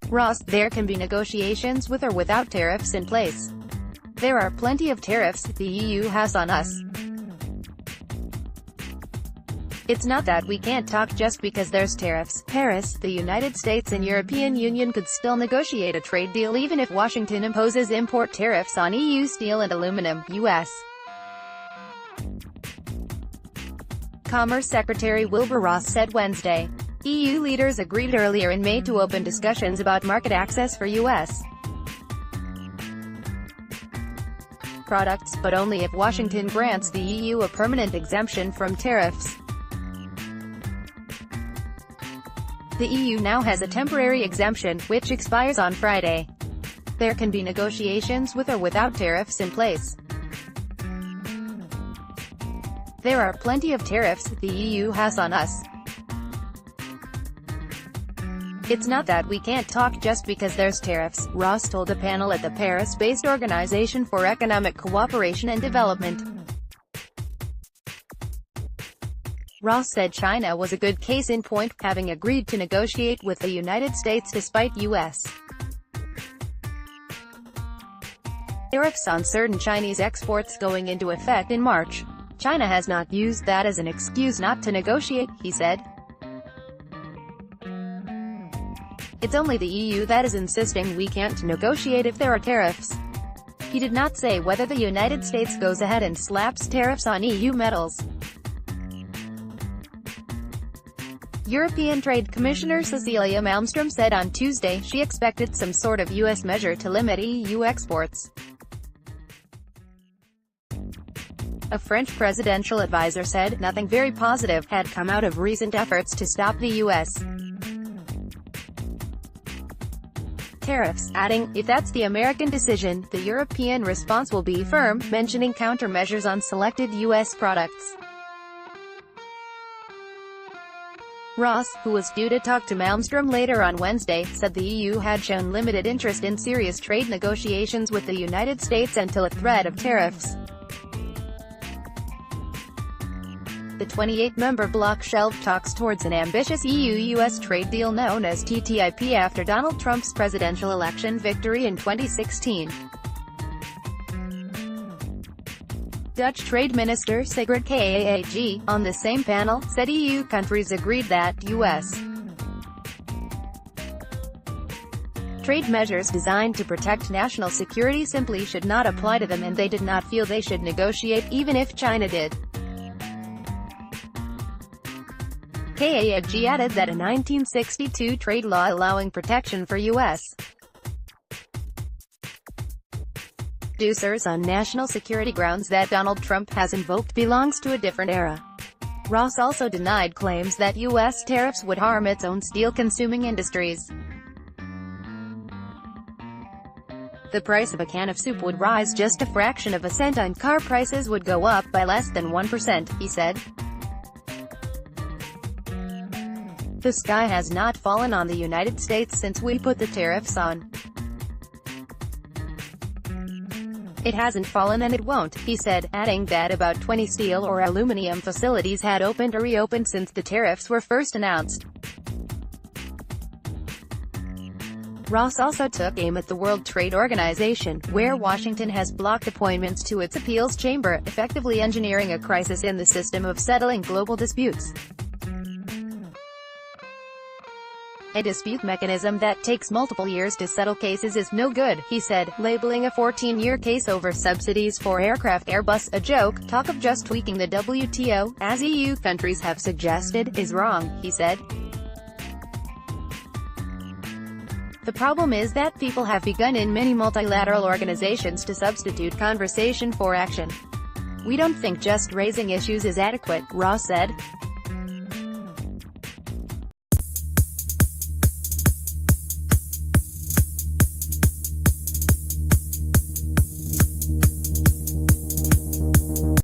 Ross, there can be negotiations with or without tariffs in place. There are plenty of tariffs the EU has on us. It's not that we can't talk just because there's tariffs. Paris, the United States and European Union could still negotiate a trade deal even if Washington imposes import tariffs on EU steel and aluminum, U.S. Commerce Secretary Wilbur Ross said Wednesday. EU leaders agreed earlier in May to open discussions about market access for U.S. products, but only if Washington grants the EU a permanent exemption from tariffs. The EU now has a temporary exemption, which expires on Friday. There can be negotiations with or without tariffs in place. There are plenty of tariffs the EU has on us. It's not that we can't talk just because there's tariffs, Ross told a panel at the Paris-based Organization for Economic Cooperation and Development. Ross said China was a good case in point, having agreed to negotiate with the United States despite U.S. tariffs on certain Chinese exports going into effect in March. China has not used that as an excuse not to negotiate, he said. It's only the EU that is insisting we can't negotiate if there are tariffs. He did not say whether the United States goes ahead and slaps tariffs on EU metals. European Trade Commissioner Cecilia Malmström said on Tuesday she expected some sort of U.S. measure to limit EU exports. A French presidential advisor said nothing very positive had come out of recent efforts to stop the U.S. tariffs, adding, if that's the American decision, the European response will be firm, mentioning countermeasures on selected U.S. products. Ross, who was due to talk to Malmström later on Wednesday, said the EU had shown limited interest in serious trade negotiations with the United States until a threat of tariffs. The 28-member bloc shelved talks towards an ambitious EU-US trade deal known as TTIP after Donald Trump's presidential election victory in 2016. Dutch Trade Minister Sigrid Kaag, on the same panel, said EU countries agreed that U.S. trade measures designed to protect national security simply should not apply to them, and they did not feel they should negotiate even if China did. Kaag added that a 1962 trade law allowing protection for U.S. producers on national security grounds that Donald Trump has invoked belongs to a different era. Ross also denied claims that U.S. tariffs would harm its own steel-consuming industries. The price of a can of soup would rise just a fraction of a cent and car prices would go up by less than 1%, he said. The sky has not fallen on the United States since we put the tariffs on. It hasn't fallen and it won't, he said, adding that about 20 steel or aluminum facilities had opened or reopened since the tariffs were first announced. Ross also took aim at the World Trade Organization, where Washington has blocked appointments to its appeals chamber, effectively engineering a crisis in the system of settling global disputes. A dispute mechanism that takes multiple years to settle cases is no good, he said, labeling a 14-year case over subsidies for aircraft Airbus a joke. Talk of just tweaking the WTO, as EU countries have suggested, is wrong, he said. The problem is that people have begun in many multilateral organizations to substitute conversation for action. We don't think just raising issues is adequate, Ross said.